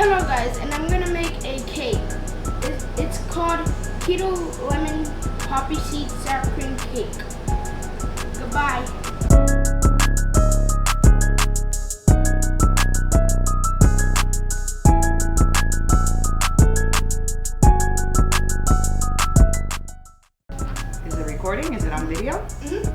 Hello guys, and I'm gonna make a cake. It's called Keto Lemon Poppyseed Sour Cream Cake. Goodbye. Is it recording? Is it on video? Mm-hmm.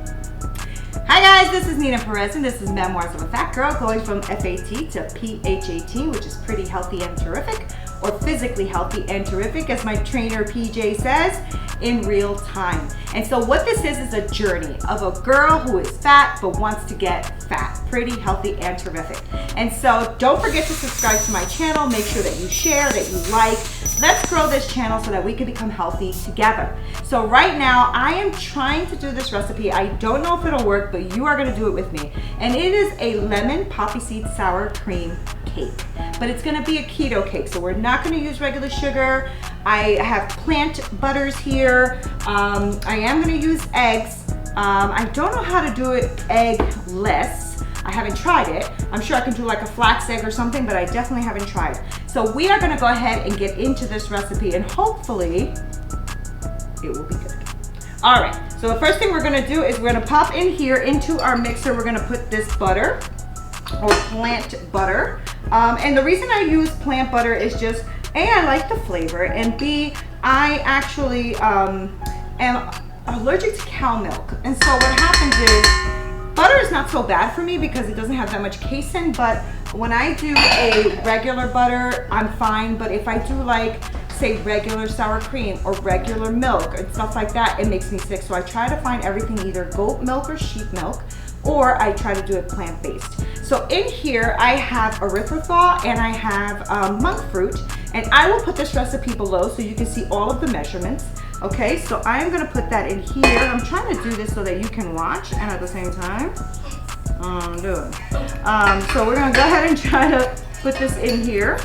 Hi guys, this is Nina Perez and this is Memoirs of a Fat Girl, going from FAT to PHAT, which is pretty healthy and terrific, or physically healthy and terrific, as my trainer PJ says, in real time. And so what this is a journey of a girl who is fat but wants to get fat, pretty healthy and terrific. And so don't forget to subscribe to my channel, make sure that you share, that you like. Let's grow this channel so that we can become healthy together. So right now I am trying to do this recipe. I don't know if it'll work, but you are going to do it with me. And it is a lemon poppy seed sour cream cake, but it's going to be a keto cake, so we're not going to use regular sugar. I have plant butters here. I am going to use eggs. I don't know how to do it eggless. I haven't tried it. I'm sure I can do like a flax egg or something, but I definitely haven't tried. So we are going to go ahead and get into this recipe, and hopefully it will be good. All right, so the first thing we're going to do is we're going to pop in here into our mixer. We're going to put this butter, or plant butter. And the reason I use plant butter is just, A, I like the flavor, and B, I actually am allergic to cow milk. And so what happens is, butter is not so bad for me because it doesn't have that much casein, but when I do a regular butter, I'm fine. But if I do like, say, regular sour cream or regular milk and stuff like that, it makes me sick. So I try to find everything either goat milk or sheep milk, or I try to do it plant-based. So in here, I have erythritol and I have monk fruit, and I will put this recipe below so you can see all of the measurements. Okay, so I'm gonna put that in here. I'm trying to do this so that you can watch and at the same time, I'm doing. So we're gonna go ahead and try to put this in here.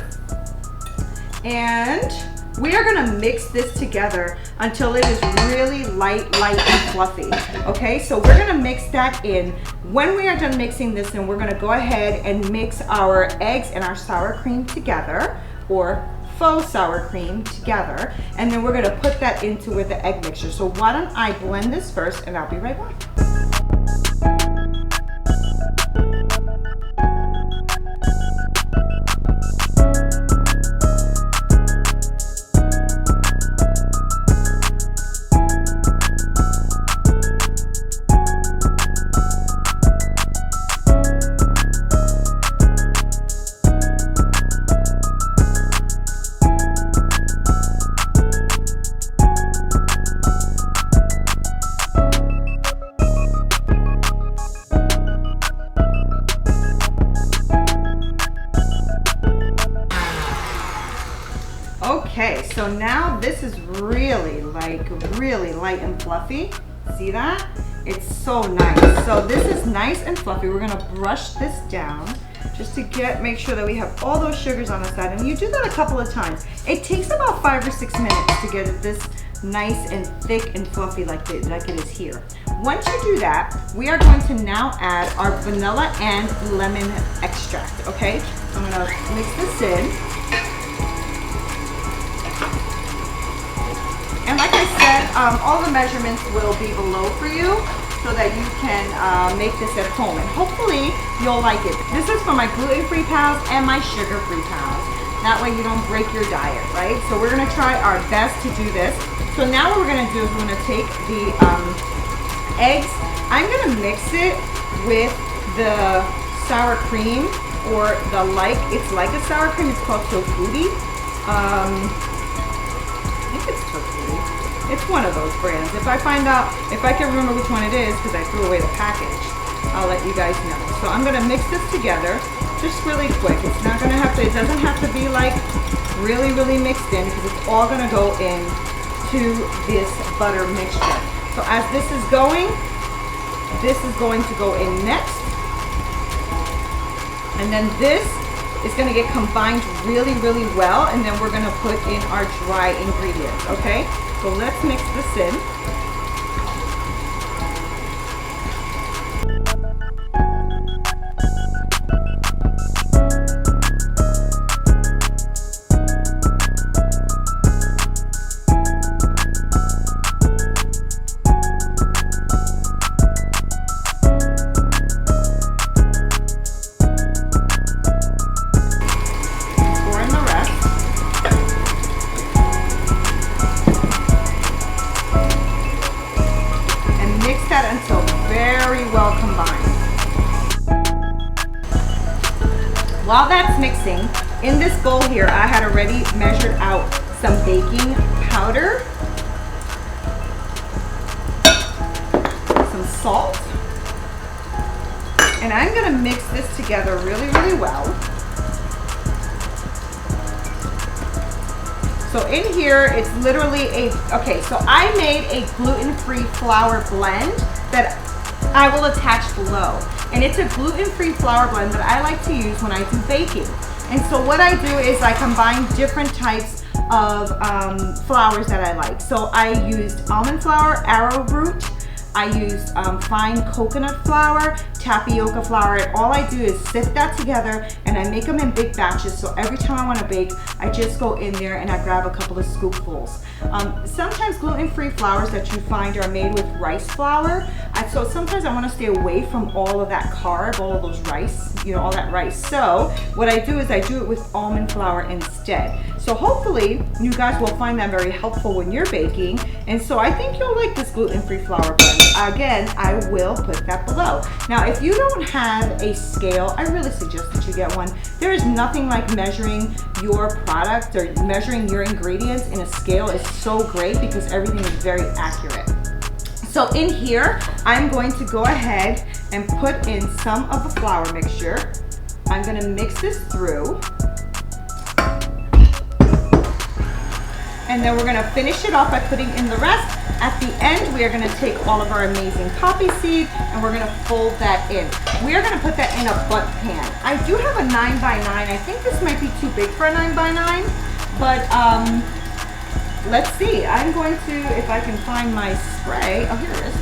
And we are gonna mix this together until it is really light and fluffy. Okay, so we're gonna mix that in. When we are done mixing this in, we're gonna go ahead and mix our eggs and our sour cream together, or faux sour cream together, and then we're gonna put that into with the egg mixture. So why don't I blend this first, and I'll be right back. Okay, so now this is really light and fluffy. See that? It's so nice. So this is nice and fluffy. We're gonna brush this down just to make sure that we have all those sugars on the side. And you do that a couple of times. It takes about 5 or 6 minutes to get it this nice and thick and fluffy like it is here. Once you do that, we are going to now add our vanilla and lemon extract, okay? So I'm gonna mix this in. And like I said, all the measurements will be below for you so that you can make this at home. And hopefully you'll like it. This is for my gluten-free pals and my sugar-free pals. That way you don't break your diet, right? So we're gonna try our best to do this. So now what we're gonna do is we're gonna take the eggs. I'm gonna mix it with the sour cream, or it's like a sour cream. It's called tofutti. I think it's tofutti. It's one of those brands. If I can remember which one it is, because I threw away the package, I'll let you guys know. So I'm gonna mix this together just really quick. It doesn't have to be like really mixed in, because it's all gonna go into this butter mixture. So as this is going to go in next. And then this is gonna get combined really well, and then we're gonna put in our dry ingredients, okay? So let's mix this in. that's mixing, in this bowl here, I had already measured out some baking powder, some salt, and I'm gonna mix this together really, really well. So in here, it's literally okay, so I made a gluten-free flour blend that I will attach below. And it's a gluten-free flour blend that I like to use when I do baking. And so what I do is I combine different types of flours that I like. So I used almond flour, arrowroot, I used fine coconut flour, tapioca flour, and all I do is sift that together and I make them in big batches. So every time I want to bake, I just go in there and I grab a couple of scoopfuls. Sometimes gluten-free flours that you find are made with rice flour. So sometimes I want to stay away from all of that carb, all of those rice, you know, all that rice. So what I do is I do it with almond flour instead. So hopefully you guys will find that very helpful when you're baking. And so I think you'll like this gluten-free flour blend. Again, I will put that below. Now, if you don't have a scale, I really suggest that you get one. There is nothing like measuring your product or measuring your ingredients in a scale. Is so great because everything is very accurate. So in here, I'm going to go ahead and put in some of the flour mixture. I'm gonna mix this through. And then we're gonna finish it off by putting in the rest. At the end, we are gonna take all of our amazing poppy seed and we're gonna fold that in. We are gonna put that in a butt pan. I do have a 9x9. I think this might be too big for a 9x9, but let's see. I'm going to, if I can find my spray. Oh, here it is.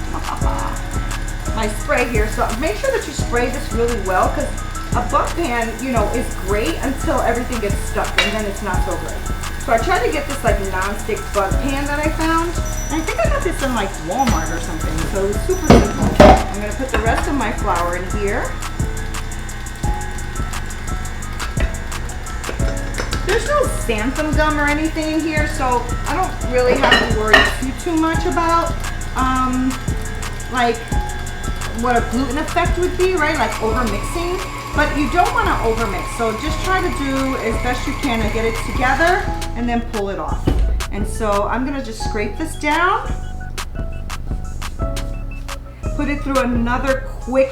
My spray here. So make sure that you spray this really well because a butt pan, you know, is great until everything gets stuck and then it's not so great. So I tried to get this like non-stick butt pan that I found. And I think I got this in like Walmart or something. So it was super simple. I'm gonna put the rest of my flour in here. There's no xanthan gum or anything in here, so I don't really have to worry too much about like what a gluten effect would be, right? Like over mixing. But you don't want to overmix, so just try to do as best you can to get it together and then pull it off. And so I'm gonna just scrape this down, put it through another quick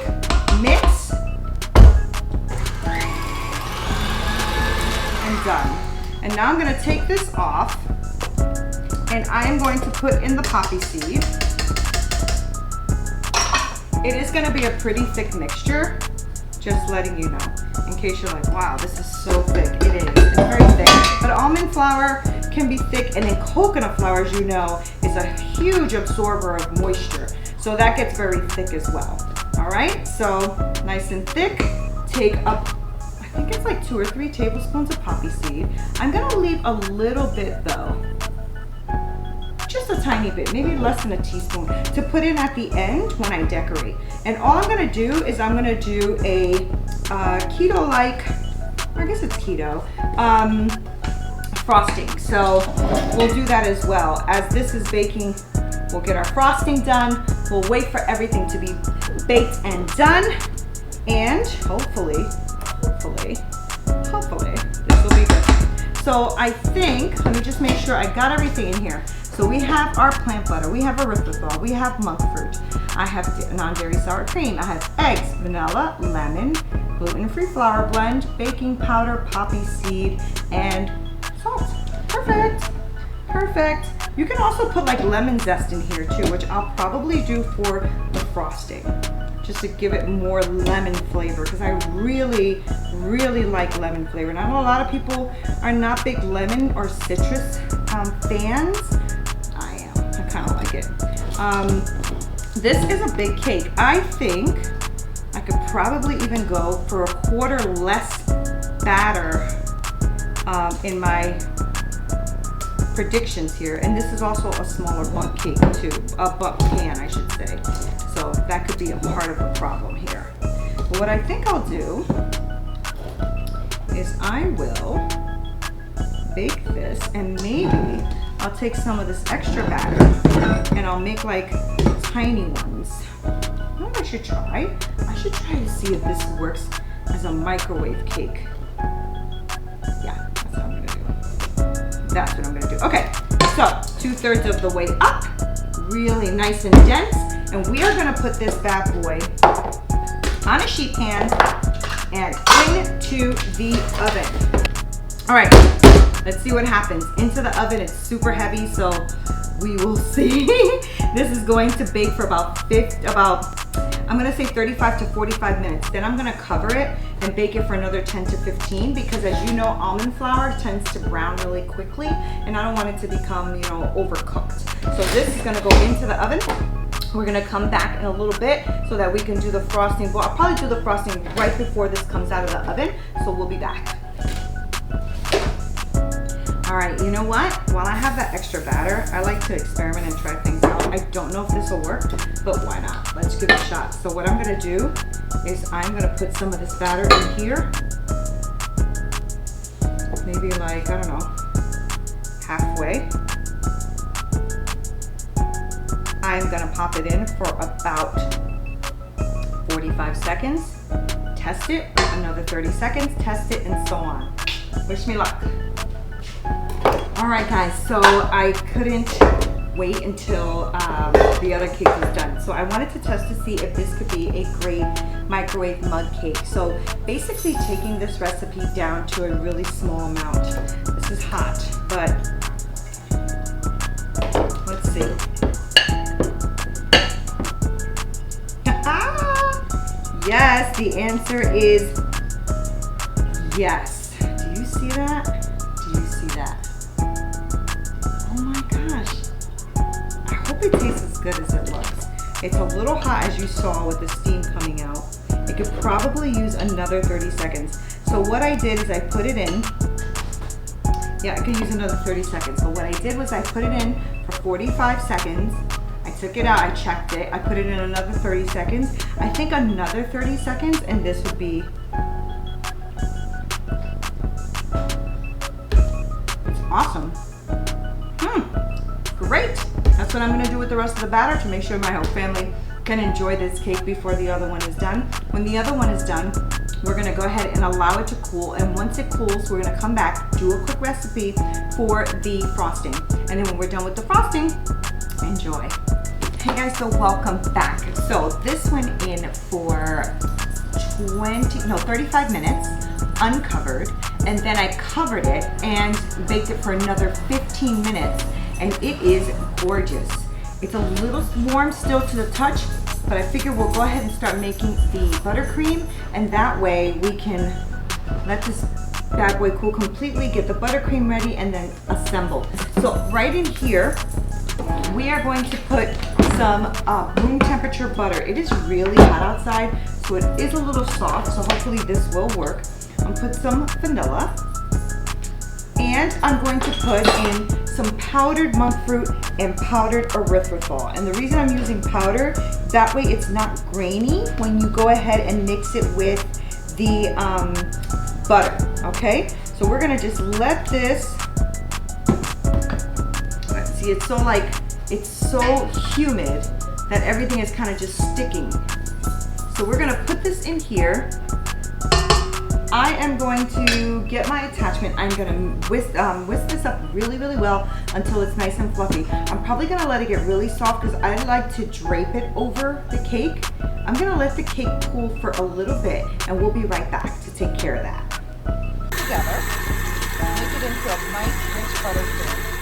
mix, and done. And now I'm gonna take this off and I am going to put in the poppy seed. It is gonna be a pretty thick mixture. Just letting you know, in case you're like, wow, this is so thick. It is, it's very thick. But almond flour can be thick, and then coconut flour, as you know, is a huge absorber of moisture. So that gets very thick as well. All right, so nice and thick. Take up, I think it's like 2 or 3 tablespoons of poppy seed. I'm gonna leave a little bit though, just a tiny bit, maybe less than a teaspoon, to put in at the end when I decorate. And all I'm gonna do is I'm gonna do a keto-like, I guess it's keto, frosting. So we'll do that as well. As this is baking, we'll get our frosting done. We'll wait for everything to be baked and done. And hopefully, this will be good. So I think, let me just make sure I got everything in here. So we have our plant butter, we have erythritol, we have monk fruit, I have non-dairy sour cream, I have eggs, vanilla, lemon, gluten-free flour blend, baking powder, poppy seed, and salt. Perfect, perfect. You can also put like lemon zest in here too, which I'll probably do for the frosting, just to give it more lemon flavor, because I really, really like lemon flavor. And I know a lot of people are not big lemon or citrus fans. I kind of like it. This is a big cake. I think I could probably even go for a quarter less batter in my predictions here. And this is also a smaller butt cake too, a butt pan I should say. So that could be a part of the problem here. But what I think I'll do is I will bake this, and maybe I'll take some of this extra batter and I'll make like tiny ones. You know what I should try? I should try to see if this works as a microwave cake. That's what I'm gonna do. Okay, so 2/3 of the way up, really nice and dense. And we are gonna put this bad boy on a sheet pan and into the oven. All right, let's see what happens. Into the oven, it's super heavy, so we will see. This is going to bake for I'm gonna say 35 to 45 minutes. Then I'm gonna cover it and bake it for another 10 to 15 because as you know, almond flour tends to brown really quickly and I don't want it to become, you know, overcooked. So this is gonna go into the oven. We're gonna come back in a little bit so that we can do the frosting. Well, I'll probably do the frosting right before this comes out of the oven, so we'll be back. All right, you know what? While I have that extra batter, I like to experiment and try things out. I don't know if this will work, but why not? Let's give it a shot. So what I'm gonna do is I'm gonna put some of this batter in here. Maybe like, I don't know, halfway. I'm gonna pop it in for about 45 seconds. Test it, another 30 seconds, test it, and so on. Wish me luck. All right, guys, so I couldn't wait until the other cake was done. So I wanted to test to see if this could be a great microwave mug cake. So basically taking this recipe down to a really small amount. This is hot, but let's see. Yes, the answer is yes. Do you see that? Do you see that? Oh my gosh. I hope it tastes as good as it looks. It's a little hot as you saw with the steam coming out. It could probably use another 30 seconds. So what I did is I put it in. Yeah, I could use another 30 seconds. So what I did was I put it in for 45 seconds. I took it out, I checked it, I put it in another 30 seconds. I think another 30 seconds and this would be, it's awesome. Great. That's what I'm gonna do with the rest of the batter to make sure my whole family can enjoy this cake before the other one is done. When the other one is done, we're gonna go ahead and allow it to cool. And once it cools, we're gonna come back, do a quick recipe for the frosting. And then when we're done with the frosting, enjoy. Hey guys, so welcome back. So this went in for 35 minutes, uncovered, and then I covered it and baked it for another 15 minutes, and it is gorgeous. It's a little warm still to the touch, but I figure we'll go ahead and start making the buttercream, and that way we can let this bad boy cool completely, get the buttercream ready, and then assemble. So right in here, we are going to put some room temperature butter. It is really hot outside, so it is a little soft, so hopefully this will work. I'm gonna put some vanilla, and I'm going to put in some powdered monk fruit and powdered erythritol. And the reason I'm using powder, that way it's not grainy when you go ahead and mix it with the butter, okay? So we're gonna just let this, let's see, it's so humid that everything is kind of just sticking. So we're gonna put this in here. I am going to get my attachment. I'm gonna whisk this up really, really well until it's nice and fluffy. I'm probably gonna let it get really soft because I like to drape it over the cake. I'm gonna let the cake cool for a little bit and we'll be right back to take care of that. Together, make it into a nice rich buttercream.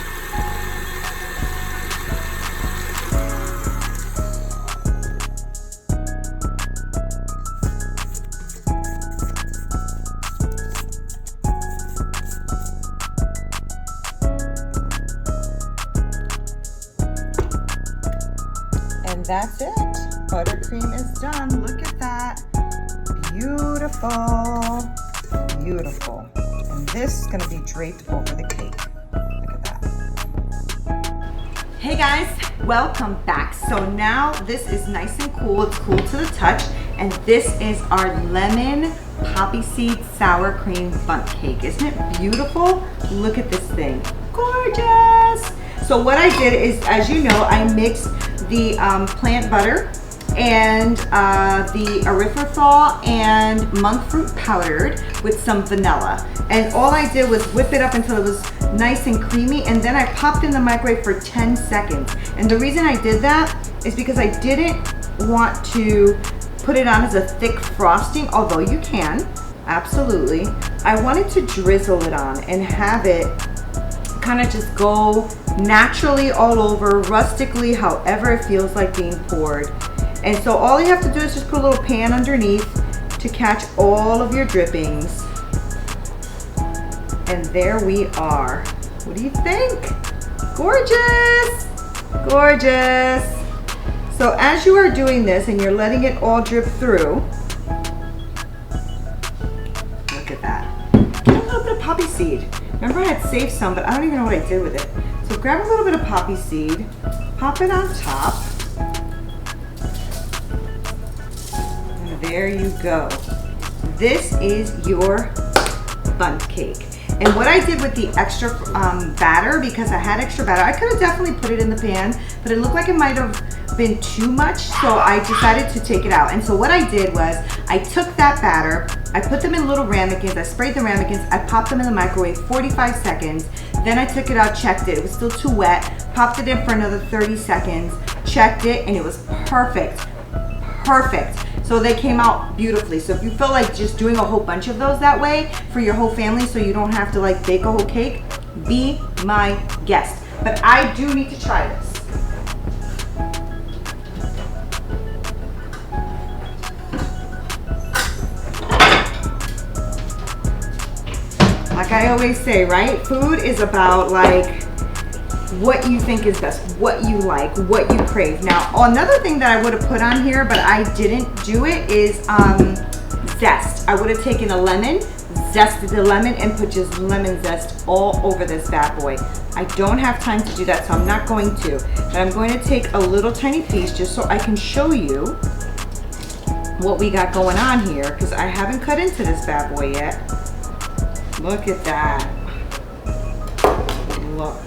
And that's it. Buttercream is done. Look at that. Beautiful. Beautiful. And this is going to be draped over the cake. Look at that. Hey guys, welcome back. So now this is nice and cool. It's cool to the touch. And this is our lemon poppy seed sour cream bundt cake. Isn't it beautiful? Look at this thing. Gorgeous. So what I did is, as you know, I mixed the plant butter and the erythritol and monk fruit powdered with some vanilla. And all I did was whip it up until it was nice and creamy, and then I popped in the microwave for 10 seconds. And the reason I did that is because I didn't want to put it on as a thick frosting, although you can, absolutely. I wanted to drizzle it on and have it kind of just go naturally all over, rustically, however it feels like being poured. And so all you have to do is just put a little pan underneath to catch all of your drippings. And there we are. What do you think? Gorgeous! Gorgeous! So as you are doing this and you're letting it all drip through, look at that. Get a little bit of poppy seed. Remember I had saved some, but I don't even know what I did with it. So grab a little bit of poppy seed, pop it on top, and there you go. This is your bundt cake. And what I did with the extra batter, because I had extra batter, I could have definitely put it in the pan, but it looked like it might have been too much, so I decided to take it out. And so what I did was, I took that batter, I put them in little ramekins, I sprayed the ramekins, I popped them in the microwave 45 seconds, then I took it out, checked it, it was still too wet, popped it in for another 30 seconds, checked it, and it was perfect, perfect. So they came out beautifully. So if you feel like just doing a whole bunch of those that way for your whole family so you don't have to like bake a whole cake, be my guest. But I do need to try this. Like I always say, right? Food is about like what you think is best, what you like, what you crave. Now, another thing that I would have put on here, but I didn't do it, is zest. I would have taken a lemon, zested the lemon, and put just lemon zest all over this bad boy. I don't have time to do that, so I'm not going to. But I'm going to take a little tiny piece just so I can show you what we got going on here, because I haven't cut into this bad boy yet. Look at that. Look.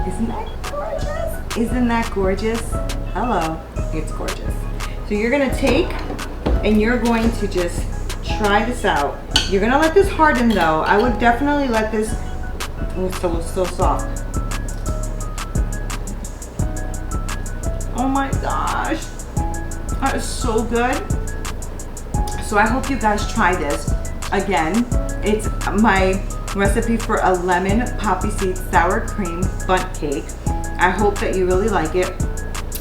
Isn't that gorgeous? Isn't that gorgeous? Hello, it's gorgeous. So you're gonna take and you're going to just try this out. You're gonna let this harden though. I would definitely let this, oh, it's so soft. Oh my gosh, that is so good. So I hope you guys try this. Again, it's my recipe for a lemon poppy seed sour cream bundt cake. I hope that you really like it.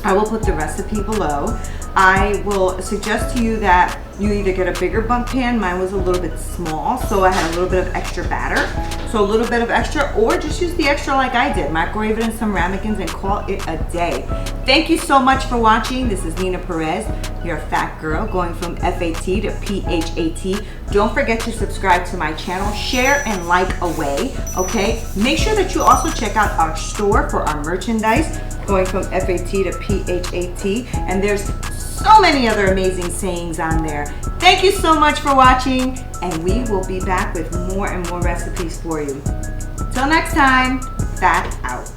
I will put the recipe below. I will suggest to you that you either get a bigger bundt pan. Mine was a little bit small, so I had a little bit of extra batter. So a little bit of extra, or just use the extra like I did. Microwave it in some ramekins and call it a day. Thank you so much for watching. This is Nina Perez, your fat girl, going from FAT to PHAT. Don't forget to subscribe to my channel, share and like away, okay? Make sure that you also check out our store for our merchandise, going from FAT to PHAT, and there's so many other amazing sayings on there. Thank you so much for watching, and we will be back with more and more recipes for you. Till next time, fat out.